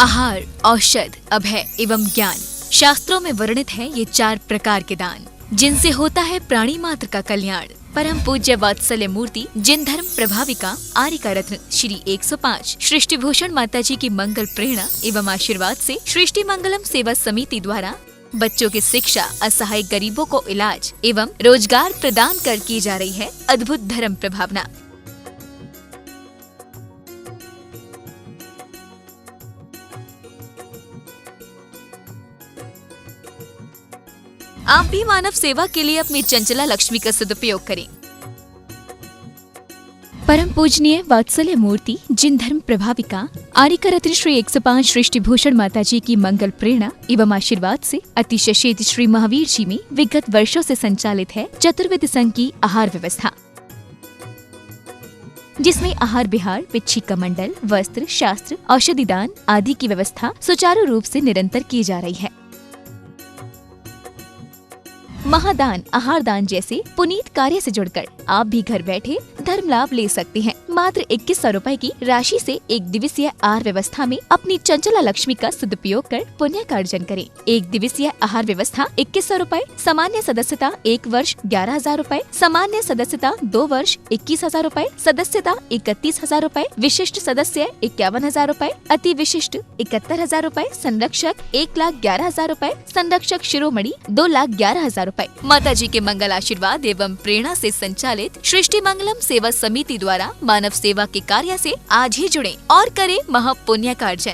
आहार, औषध, अभय एवं ज्ञान। शास्त्रों में वर्णित है ये 4 प्रकार के दान, जिनसे होता है प्राणी मात्र का कल्याण। परम पूज्य वात्सल्य मूर्ति जिन धर्म प्रभाविका आर्यिका रत्न श्री 105 सृष्टि भूषण माता जी की मंगल प्रेरणा एवं आशीर्वाद से सृष्टि मंगलम सेवा समिति द्वारा बच्चों की शिक्षा, असहाय गरीबों को इलाज एवं रोजगार प्रदान कर की जा रही है अद्भुत धर्म प्रभावना। आप भी मानव सेवा के लिए अपनी चंचला लक्ष्मी का सदुपयोग करें। परम पूजनीय वात्सल्य मूर्ति जिन धर्म प्रभाविका आर्यिका रत्न श्री 105 सृष्टि भूषण माता जी की मंगल प्रेरणा एवं आशीर्वाद से अतिशय शेत श्री महावीर जी में विगत वर्षों से संचालित है चतुर्विध संघ की आहार व्यवस्था, जिसमें आहार विहार, पिच्छी का मंडल, वस्त्र, शास्त्र, औषधि दान आदि की व्यवस्था सुचारू रूप से निरंतर की जा रही है। महादान, आहार दान जैसे पुनीत कार्य से जुड़कर आप भी घर बैठे धर्म लाभ ले सकते हैं। मात्र 2100 रुपए की राशि से एक दिवसीय आहार व्यवस्था में अपनी चंचला लक्ष्मी का सदुपयोग कर पुण्य का अर्जन करें। एक दिवसीय आहार व्यवस्था 2100 रुपए, सामान्य सदस्यता 1 वर्ष 11,000 रुपए, सामान्य सदस्यता 2 वर्ष 21,000 रुपए, सदस्यता 31,000 रुपए, विशिष्ट सदस्य 51,000 रुपए, अति विशिष्ट 71,000 रुपए, संरक्षक 1,11,000 रुपए, संरक्षक शिरोमणि 2,11,000 रुपए। माता जी के मंगल आशीर्वाद एवं प्रेरणा से संचालित सृष्टि मंगलम सेवा समिति द्वारा मानव सेवा के कार्य से आज ही जुड़ें और करें महापुण्य का अर्जन।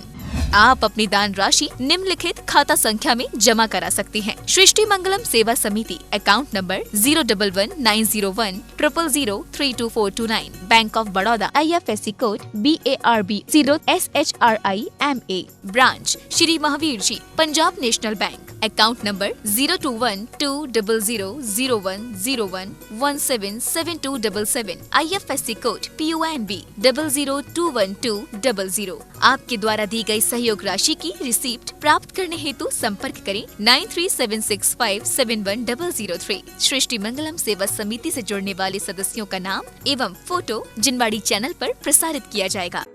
आप अपनी दान राशि निम्नलिखित खाता संख्या में जमा करा सकते हैं। सृष्टि Mangalam Seva Samiti, account number 0119010032429, bank of Baroda, IFSC code BARB 0SHRIMA, branch Shri Mahavir ji, Punjab national bank, account number 021200101177277, IFSC code PONB 0021200। आपके द्वारा दी गई सहयोग राशि की रिसीप्ट प्राप्त करने हेतु संपर्क करें 9376571003। सृष्टि मंगलम सेवा समिति से जुड़ने वाले सदस्यों का नाम एवं फोटो जिनवाड़ी चैनल पर प्रसारित किया जाएगा।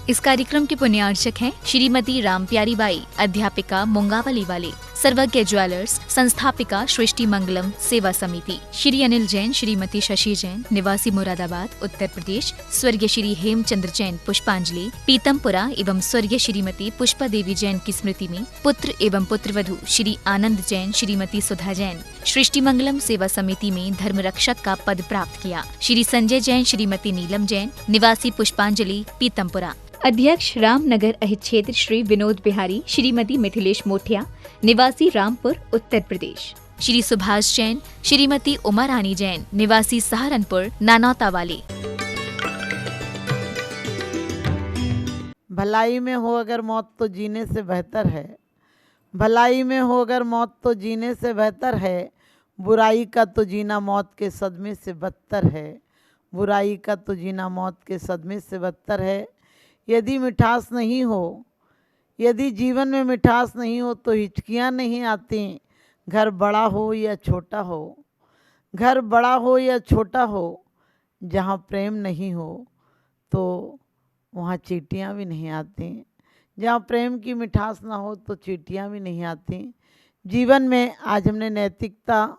इस कार्यक्रम के पुण्यार्चक हैं श्रीमती रामप्यारी बाई, अध्यापिका मुंगावली वाले, सर्वज्ञ ज्वेलर्स, संस्थापिका सृष्टि मंगलम सेवा समिति, श्री अनिल जैन, श्रीमती शशि जैन, निवासी मुरादाबाद उत्तर प्रदेश, स्वर्गीय श्री हेमचंद्र जैन पुष्पांजलि पीतमपुरा एवं स्वर्गीय श्रीमती पुष्पा देवी जैन की स्मृति में पुत्र एवं पुत्रवधू श्री आनंद जैन, श्रीमती सुधा जैन सृष्टि मंगलम सेवा समिति में धर्म रक्षक का पद प्राप्त किया। श्री संजय जैन, श्रीमती नीलम जैन, निवासी पुष्पांजलि पीतमपुरा। अध्यक्ष रामनगर अहित क्षेत्र श्री विनोद बिहारी, श्रीमती मिथिलेश मोठिया, निवासी रामपुर उत्तर प्रदेश। श्री सुभाष जैन, श्रीमती उमा रानी जैन, निवासी सहारनपुर नानौता वाले। भलाई में हो अगर मौत तो जीने से बेहतर है, भलाई में हो अगर मौत तो जीने से बेहतर है, बुराई का तो जीना मौत के सदमे से बदतर है, बुराई का तो जीना मौत के सदमे से बदतर है। यदि मिठास नहीं हो, यदि जीवन में मिठास नहीं हो तो हिचकियाँ नहीं आती। घर बड़ा हो या छोटा हो, घर बड़ा हो या छोटा हो, जहाँ प्रेम नहीं हो तो वहाँ चींटियाँ भी नहीं आती। जहाँ प्रेम की मिठास ना हो तो चींटियाँ भी नहीं आती। जीवन में आज हमने नैतिकता,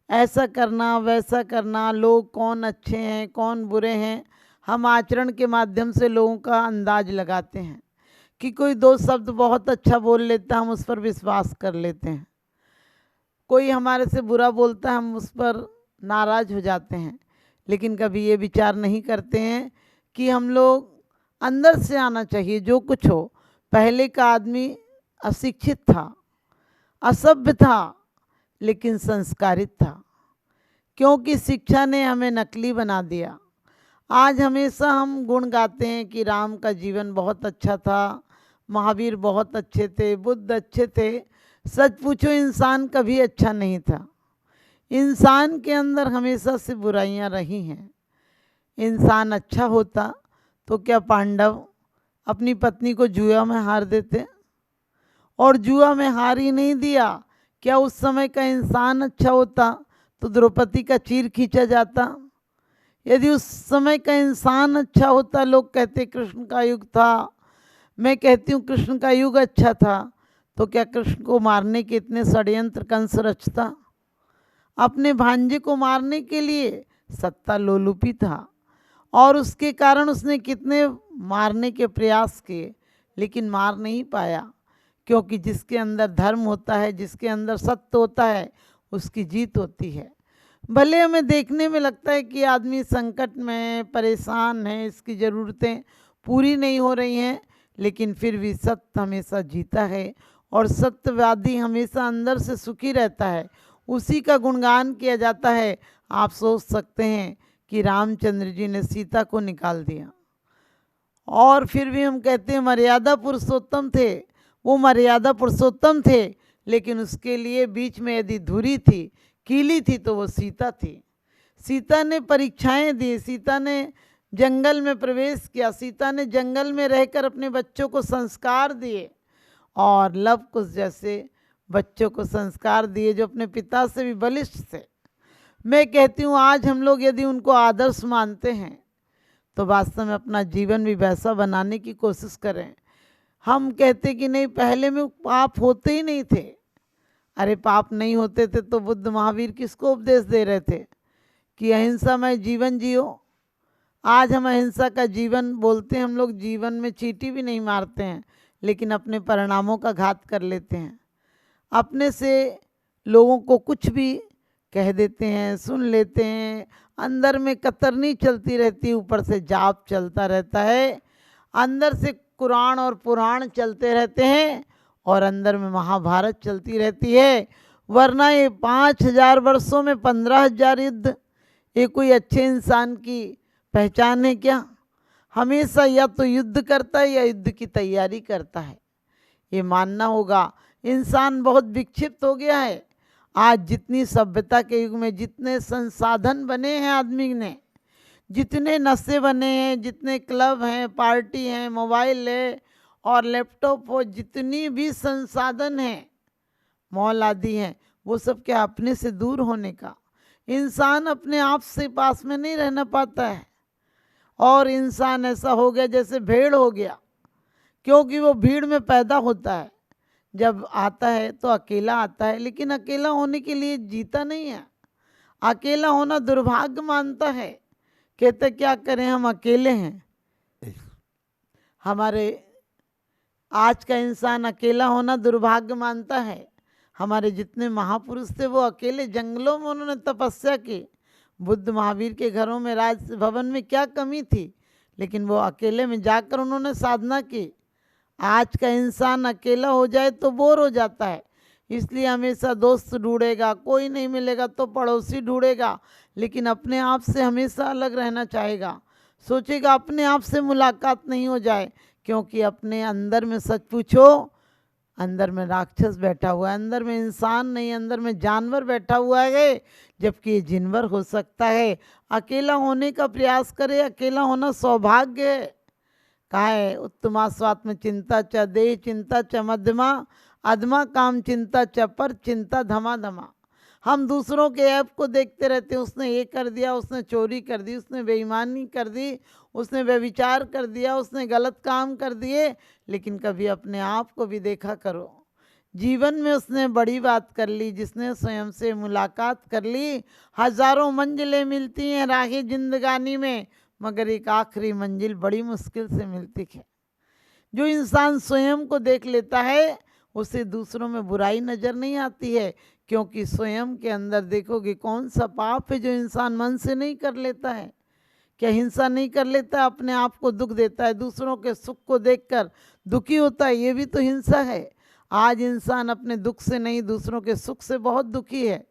ऐसा करना वैसा करना, लोग कौन अच्छे हैं कौन बुरे हैं, हम आचरण के माध्यम से लोगों का अंदाज लगाते हैं कि कोई 2 शब्द बहुत अच्छा बोल लेता है, हम उस पर विश्वास कर लेते हैं। कोई हमारे से बुरा बोलता है, हम उस पर नाराज़ हो जाते हैं, लेकिन कभी ये विचार नहीं करते हैं कि हम लोग अंदर से आना चाहिए। जो कुछ हो, पहले का आदमी अशिक्षित था, असभ्य था, लेकिन संस्कारित था, क्योंकि शिक्षा ने हमें नकली बना दिया। आज हमेशा हम गुण गाते हैं कि राम का जीवन बहुत अच्छा था, महावीर बहुत अच्छे थे, बुद्ध अच्छे थे। सच पूछो, इंसान कभी अच्छा नहीं था। इंसान के अंदर हमेशा से बुराइयां रही हैं। इंसान अच्छा होता तो क्या पांडव अपनी पत्नी को जुआ में हार देते? और जुआ में हार ही नहीं दिया, क्या उस समय का इंसान अच्छा होता तो द्रौपदी का चीर खींचा जाता? यदि उस समय का इंसान अच्छा होता, लोग कहते कृष्ण का युग था, मैं कहती हूँ कृष्ण का युग अच्छा था तो क्या कृष्ण को मारने के इतने षड्यंत्र कंस रचता? अपने भांजे को मारने के लिए सत्ता लोलुपी था और उसके कारण उसने कितने मारने के प्रयास किए, लेकिन मार नहीं पाया, क्योंकि जिसके अंदर धर्म होता है, जिसके अंदर सत्य होता है, उसकी जीत होती है। भले हमें देखने में लगता है कि आदमी संकट में है, परेशान है, इसकी ज़रूरतें पूरी नहीं हो रही हैं, लेकिन फिर भी सत्य हमेशा जीता है और सत्यवादी हमेशा अंदर से सुखी रहता है, उसी का गुणगान किया जाता है। आप सोच सकते हैं कि रामचंद्र जी ने सीता को निकाल दिया और फिर भी हम कहते हैं मर्यादा पुरुषोत्तम थे। वो मर्यादा पुरुषोत्तम थे, लेकिन उसके लिए बीच में यदि धुरी थी, कीली थी, तो वो सीता थी। सीता ने परीक्षाएं दी, सीता ने जंगल में प्रवेश किया, सीता ने जंगल में रहकर अपने बच्चों को संस्कार दिए और लव कुश जैसे बच्चों को संस्कार दिए जो अपने पिता से भी बलिष्ठ थे। मैं कहती हूँ आज हम लोग यदि उनको आदर्श मानते हैं तो वास्तव में अपना जीवन भी वैसा बनाने की कोशिश करें। हम कहते कि नहीं, पहले में पाप होते ही नहीं थे। अरे पाप नहीं होते थे तो बुद्ध महावीर किसको उपदेश दे रहे थे कि अहिंसामय जीवन जियो? आज हम अहिंसा का जीवन बोलते हैं, हम लोग जीवन में चींटी भी नहीं मारते हैं, लेकिन अपने परिणामों का घात कर लेते हैं। अपने से लोगों को कुछ भी कह देते हैं, सुन लेते हैं, अंदर में कतरनी चलती रहती है, ऊपर से जाप चलता रहता है, अंदर से कुरान और पुराण चलते रहते हैं और अंदर में महाभारत चलती रहती है। वरना ये 5000 वर्षों में 15,000 युद्ध, ये कोई अच्छे इंसान की पहचान है क्या? हमेशा या तो युद्ध करता है या युद्ध की तैयारी करता है। ये मानना होगा। इंसान बहुत विक्षिप्त हो गया है। आज जितनी सभ्यता के युग में जितने संसाधन बने हैं आदमी ने, जितने नशे बने हैं, जितने क्लब हैं, पार्टी हैं, मोबाइल है और लैपटॉप हो, जितनी भी संसाधन हैं, मॉल आदि हैं, वो सब क्या अपने से दूर होने का? इंसान अपने आप से पास में नहीं रहना पाता है और इंसान ऐसा हो गया जैसे भेड़ हो गया, क्योंकि वो भीड़ में पैदा होता है। जब आता है तो अकेला आता है, लेकिन अकेला होने के लिए जीता नहीं है। अकेला होना दुर्भाग्य मानता है, कहते क्या करें हम अकेले हैं। हमारे आज का इंसान अकेला होना दुर्भाग्य मानता है। हमारे जितने महापुरुष थे वो अकेले जंगलों में उन्होंने तपस्या की। बुद्ध महावीर के घरों में, राज भवन में क्या कमी थी, लेकिन वो अकेले में जाकर उन्होंने साधना की। आज का इंसान अकेला हो जाए तो बोर हो जाता है, इसलिए हमेशा दोस्त ढूंढेगा, कोई नहीं मिलेगा तो पड़ोसी ढूंढेगा, लेकिन अपने आप से हमेशा अलग रहना चाहेगा। सोचेगा अपने आप से मुलाकात नहीं हो जाए, क्योंकि अपने अंदर में सच पूछो, अंदर में राक्षस बैठा हुआ है, अंदर में इंसान नहीं, अंदर में जानवर बैठा हुआ है, जबकि ये जिनवर हो सकता है। अकेला होने का प्रयास करे। अकेला होना सौभाग्य है। कहा है उत्तमा स्वात्म चिंता च देह चिंता च मध्यमा अधमा काम चिंता च पर चिंता धमा धमा। हम दूसरों के ऐप को देखते रहते हैं, उसने ये कर दिया, उसने चोरी कर दी, उसने बेईमानी कर दी, उसने व्यभिचार कर दिया, उसने गलत काम कर दिए, लेकिन कभी अपने आप को भी देखा करो। जीवन में उसने बड़ी बात कर ली, जिसने स्वयं से मुलाकात कर ली। हजारों मंजिलें मिलती हैं राही जिंदगानी में, मगर एक आखिरी मंजिल बड़ी मुश्किल से मिलती है। जो इंसान स्वयं को देख लेता है उसे दूसरों में बुराई नज़र नहीं आती है, क्योंकि स्वयं के अंदर देखोगे कौन सा पाप है जो इंसान मन से नहीं कर लेता है। क्या हिंसा नहीं कर लेता, अपने आप को दुख देता है, दूसरों के सुख को देखकर दुखी होता है, ये भी तो हिंसा है। आज इंसान अपने दुख से नहीं, दूसरों के सुख से बहुत दुखी है।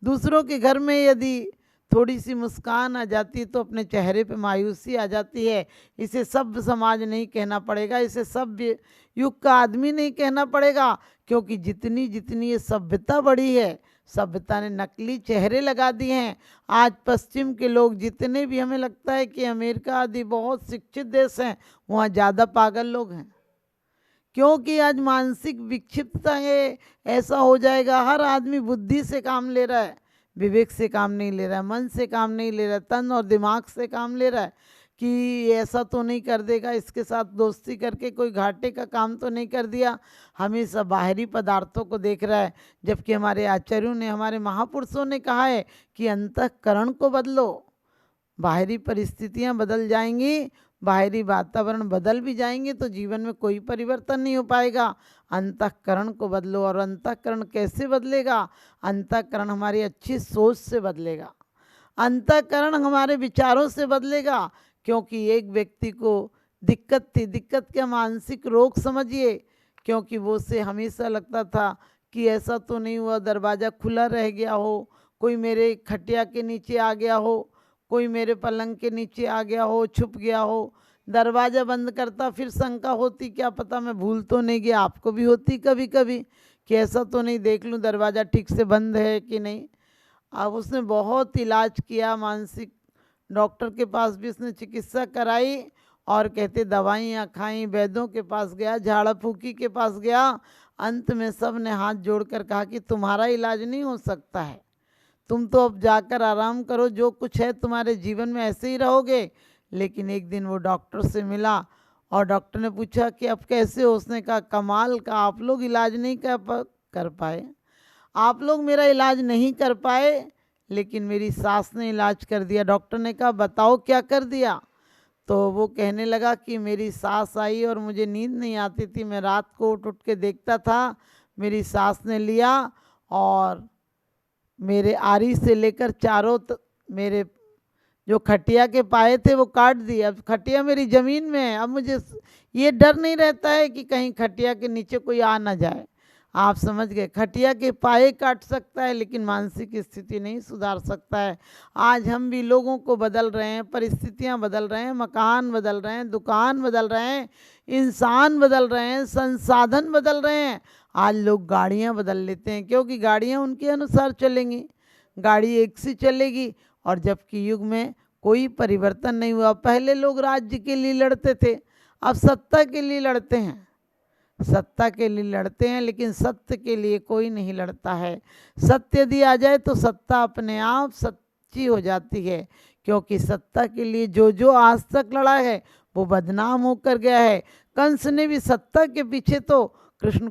दूसरों के घर में यदि थोड़ी सी मुस्कान आ जाती तो अपने चेहरे पे मायूसी आ जाती है। इसे सभ्य समाज नहीं कहना पड़ेगा, इसे सभ्य युग का आदमी नहीं कहना पड़ेगा, क्योंकि जितनी जितनी ये सभ्यता बढ़ी है, सभ्यता ने नकली चेहरे लगा दिए हैं। आज पश्चिम के लोग जितने भी, हमें लगता है कि अमेरिका आदि बहुत शिक्षित देश हैं, वहाँ ज़्यादा पागल लोग हैं, क्योंकि आज मानसिक विक्षिप्तता है। ऐसा हो जाएगा, हर आदमी बुद्धि से काम ले रहा है, विवेक से काम नहीं ले रहा है, मन से काम नहीं ले रहा है, तन और दिमाग से काम ले रहा है। कि ऐसा तो नहीं कर देगा, इसके साथ दोस्ती करके कोई घाटे का काम तो नहीं कर दिया, हमेशा बाहरी पदार्थों को देख रहा है। जबकि हमारे आचार्यों ने, हमारे महापुरुषों ने कहा है कि अंतःकरण को बदलो। बाहरी परिस्थितियां बदल जाएंगी, बाहरी वातावरण बदल भी जाएंगे तो जीवन में कोई परिवर्तन नहीं हो पाएगा। अंतःकरण को बदलो। और अंतःकरण कैसे बदलेगा? अंतःकरण हमारी अच्छी सोच से बदलेगा, अंतःकरण हमारे विचारों से बदलेगा। क्योंकि एक व्यक्ति को दिक्कत थी, दिक्कत क्या, मानसिक रोग समझिए। क्योंकि वो से हमेशा लगता था कि ऐसा तो नहीं हुआ दरवाज़ा खुला रह गया हो, कोई मेरे खटिया के नीचे आ गया हो, कोई मेरे पलंग के नीचे आ गया हो, छुप गया हो। दरवाज़ा बंद करता फिर शंका होती, क्या पता मैं भूल तो नहीं गया। आपको भी होती कभी कभी कि ऐसा तो नहीं, देख लूँ दरवाज़ा ठीक से बंद है कि नहीं। अब उसने बहुत इलाज किया, मानसिक डॉक्टर के पास भी उसने चिकित्सा कराई, और कहते दवाइयाँ खाई, वैद्यों के पास गया, झाड़ा फूकी के पास गया। अंत में सब ने हाथ जोड़कर कहा कि तुम्हारा इलाज नहीं हो सकता है, तुम तो अब जाकर आराम करो, जो कुछ है तुम्हारे जीवन में ऐसे ही रहोगे। लेकिन एक दिन वो डॉक्टर से मिला और डॉक्टर ने पूछा कि अब कैसे हो? उसने कहा कमाल का, आप लोग इलाज नहीं कर पाए, आप लोग मेरा इलाज नहीं कर पाए, लेकिन मेरी सास ने इलाज कर दिया। डॉक्टर ने कहा बताओ क्या कर दिया? तो वो कहने लगा कि मेरी सास आई और मुझे नींद नहीं आती थी, मैं रात को उठ उठ के देखता था, मेरी सास ने लिया और मेरे आरी से लेकर चारों मेरे जो खटिया के पाए थे वो काट दिए। अब खटिया मेरी ज़मीन में है, अब मुझे ये डर नहीं रहता है कि कहीं खटिया के नीचे कोई आ ना जाए। आप समझ गए, खटिया के पाए काट सकता है लेकिन मानसिक स्थिति नहीं सुधार सकता है। आज हम भी लोगों को बदल रहे हैं, परिस्थितियां बदल रहे हैं, मकान बदल रहे हैं, दुकान बदल रहे हैं, इंसान बदल रहे हैं, संसाधन बदल रहे हैं। आज लोग गाड़ियां बदल लेते हैं क्योंकि गाड़ियां उनके अनुसार चलेंगी, गाड़ी एक सी चलेगी। और जबकि युग में कोई परिवर्तन नहीं हुआ। पहले लोग राज्य के लिए लड़ते थे, अब सत्ता के लिए लड़ते हैं, सत्ता के लिए लड़ते हैं, लेकिन सत्य के लिए कोई नहीं लड़ता है। सत्य यदि आ जाए तो सत्ता अपने आप सच्ची हो जाती है। क्योंकि सत्ता के लिए जो जो आज तक लड़ा है वो बदनाम होकर गया है। कंस ने भी सत्ता के पीछे तो कृष्ण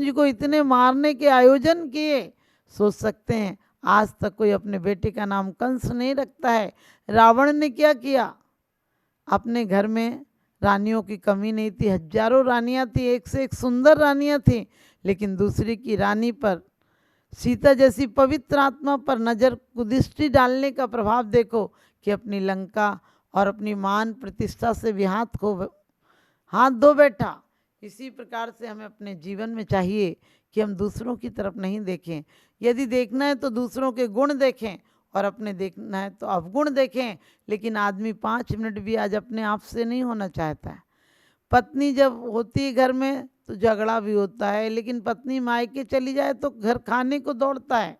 जी को इतने मारने के आयोजन किए। सोच सकते हैं आज तक कोई अपने बेटे का नाम कंस नहीं रखता है। रावण ने क्या किया? अपने घर में रानियों की कमी नहीं थी, हजारों रानियां थी, एक से एक सुंदर रानियां थी, लेकिन दूसरी की रानी पर, सीता जैसी पवित्र आत्मा पर नजर कुदृष्टि डालने का प्रभाव देखो कि अपनी लंका और अपनी मान प्रतिष्ठा से भी हाथ धो बैठा। इसी प्रकार से हमें अपने जीवन में चाहिए कि हम दूसरों की तरफ नहीं देखें। यदि देखना है तो दूसरों के गुण देखें, और अपने देखना है तो अवगुण देखें। लेकिन आदमी 5 मिनट भी आज अपने आप से नहीं होना चाहता है। पत्नी जब होती है घर में तो झगड़ा भी होता है, लेकिन पत्नी मायके चली जाए तो घर खाने को दौड़ता है,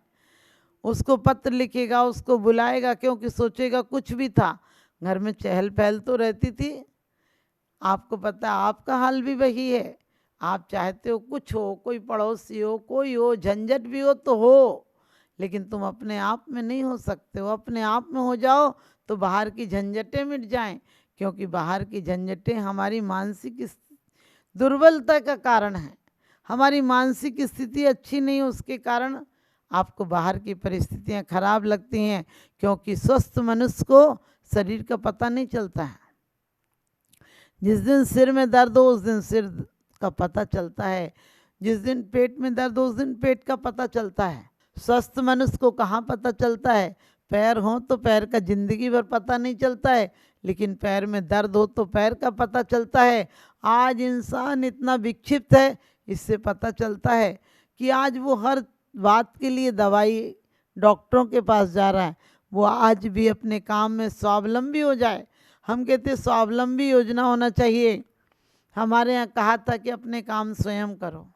उसको पत्र लिखेगा, उसको बुलाएगा, क्योंकि सोचेगा कुछ भी था, घर में चहल पहल तो रहती थी। आपको पता है आपका हाल भी वही है। आप चाहते हो कुछ हो, कोई पड़ोसी हो, कोई हो, झंझट भी हो तो हो, लेकिन तुम अपने आप में नहीं हो सकते हो। अपने आप में हो जाओ तो बाहर की झंझटें मिट जाएं, क्योंकि बाहर की झंझटें हमारी मानसिक दुर्बलता का कारण है। हमारी मानसिक स्थिति अच्छी नहीं, उसके कारण आपको बाहर की परिस्थितियां खराब लगती हैं। क्योंकि स्वस्थ मनुष्य को शरीर का पता नहीं चलता है। जिस दिन सिर में दर्द हो उस दिन सिर का पता चलता है, जिस दिन पेट में दर्द हो उस दिन पेट का पता चलता है। स्वस्थ मनुष्य को कहाँ पता चलता है? पैर हो तो पैर का जिंदगी भर पता नहीं चलता है, लेकिन पैर में दर्द हो तो पैर का पता चलता है। आज इंसान इतना विक्षिप्त है, इससे पता चलता है कि आज वो हर बात के लिए दवाई डॉक्टरों के पास जा रहा है। वो आज भी अपने काम में स्वावलंबी हो जाए। हम कहते स्वावलंबी योजना होना चाहिए। हमारे यहाँ कहा था कि अपने काम स्वयं करो,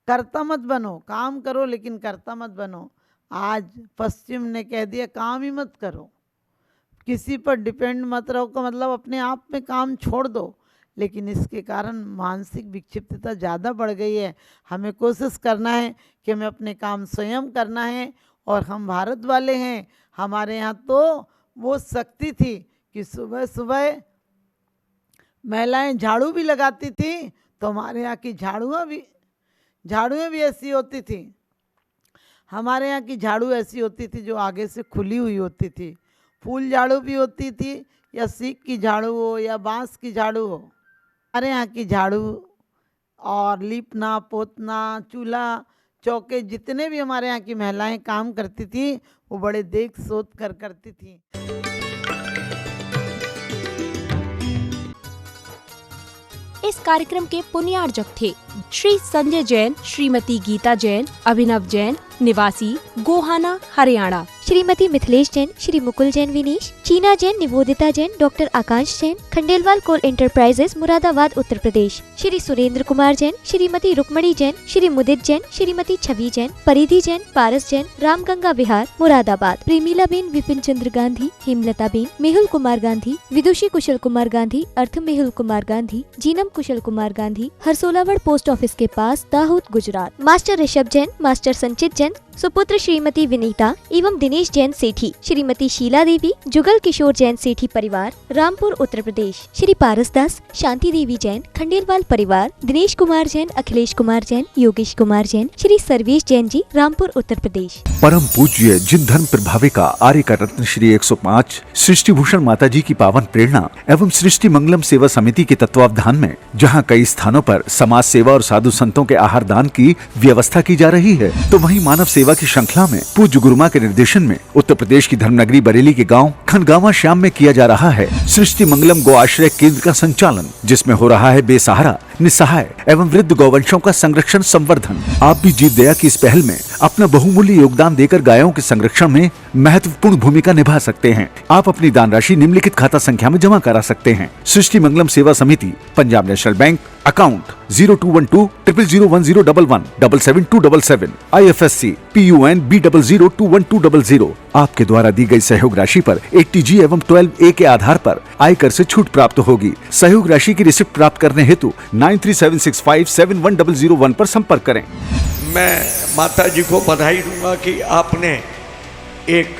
कर्ता मत बनो। काम करो लेकिन कर्ता मत बनो। आज पश्चिम ने कह दिया काम ही मत करो, किसी पर डिपेंड मत रहो, का मतलब अपने आप में काम छोड़ दो। लेकिन इसके कारण मानसिक विक्षिप्तता ज़्यादा बढ़ गई है। हमें कोशिश करना है कि हमें अपने काम स्वयं करना है। और हम भारत वाले हैं, हमारे यहाँ तो वो शक्ति थी कि सुबह सुबह महिलाएं झाड़ू भी लगाती थी, तो हमारे यहाँ की झाड़ुएं भी ऐसी होती थी। हमारे यहाँ की झाड़ू ऐसी होती थी जो आगे से खुली हुई होती थी। फूल झाड़ू भी होती थी, या सीक की झाड़ू हो या बांस की झाड़ू हो। हमारे यहाँ की झाड़ू और लीपना पोतना चूल्हा चौके जितने भी हमारे यहाँ की महिलाएं काम करती थी वो बड़े देख सोच कर करती थी। इस कार्यक्रम के पुण्यार्जक थे श्री संजय जैन, श्रीमती गीता जैन, अभिनव जैन, निवासी गोहाना, हरियाणा, श्रीमती मिथिलेश जैन, श्री मुकुल जैन विनीश, चीना जैन, निवोदिता जैन, डॉक्टर आकाश जैन, खंडेलवाल कोल एंटरप्राइजेस, मुरादाबाद, उत्तर प्रदेश, श्री सुरेंद्र कुमार जैन, श्रीमती रुक्मणी जैन, श्री मुदित जैन, श्रीमती छवि जैन, परिधि जैन, पारस जैन, रामगंगा विहार, मुरादाबाद, प्रेमिला बेन, विपिन चंद्र गांधी, हेमलता बेन, मेहुल कुमार गांधी, विदुषी कुशल कुमार गांधी, अर्थ मेहुल कुमार गांधी, जीनम कुशल कुमार गांधी, हरसोलावड़ पोस्ट ऑफिस के पास, दाहोद, गुजरात, मास्टर ऋषभ जैन, मास्टर संचित जैन, सुपुत्र श्रीमती विनीता एवं दिनेश जैन सेठी, श्रीमती शीला देवी, जुगल किशोर जैन सेठी परिवार, रामपुर, उत्तर प्रदेश, श्री पारस दास, शांति देवी जैन, खंडेलवाल परिवार, दिनेश कुमार जैन, अखिलेश कुमार जैन, योगेश कुमार जैन, श्री सर्वेश जैन जी, रामपुर, उत्तर प्रदेश। परम पूज्य जिन धर्म प्रभाविका आर्य का रत्न श्री 105 सृष्टि भूषण माता जी की पावन प्रेरणा एवं सृष्टि मंगलम सेवा समिति के तत्वावधान में जहां कई स्थानों पर समाज सेवा और साधु संतों के आहार दान की व्यवस्था की जा रही है, तो वहीं मानव सेवा की श्रृंखला में पूज्य गुरुमा के निर्देशन में उत्तर प्रदेश की धर्मनगरी बरेली के गांव खनगावा श्याम में किया जा रहा है सृष्टि मंगलम गो आश्रय केंद्र का संचालन, जिसमें हो रहा है बेसहारा, निसहाय एवं वृद्ध गौवंशों का संरक्षण संवर्धन। आप भी जीव दया की इस पहल में अपना बहुमूल्य योगदान देकर गायों के संरक्षण में महत्वपूर्ण भूमिका निभा सकते हैं। आप अपनी दान राशि निम्नलिखित खाता संख्या में जमा करा सकते हैं। सृष्टि मंगलम सेवा समिति, Punjab national bank, account 0212 001011 77277, IFSC PUN B002120। आपके द्वारा दी गई सहयोग राशि पर 80G एवं 12A के आधार पर आयकर से छूट प्राप्त होगी। सहयोग राशि की रिसिप्ट प्राप्त करने हेतु 9376571001 पर संपर्क करें। मैं माता जी को बधाई दूंगा कि आपने एक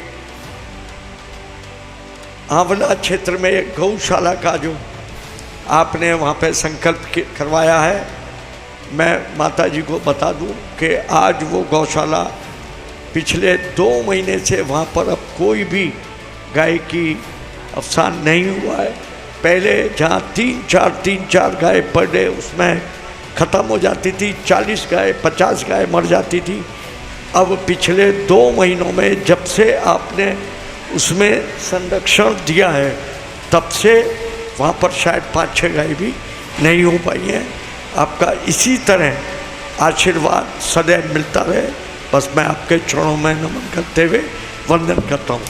आंवला क्षेत्र में एक गौशाला का जो आपने वहाँ पे संकल्प करवाया है, मैं माता जी को बता दूं कि आज वो गौशाला पिछले 2 महीने से वहाँ पर अब कोई भी गाय की अवसान नहीं हुआ है। पहले जहाँ 3-4 गाय पर डे उसमें ख़त्म हो जाती थी, 40 गाय 50 गाय मर जाती थी। अब पिछले 2 महीनों में जब से आपने उसमें संरक्षण दिया है तब से वहाँ पर शायद 5-6 गाय भी नहीं हो पाई हैं। आपका इसी तरह आशीर्वाद सदैव मिलता रहे, बस मैं आपके चरणों में नमन करते हुए वंदन करता हूँ।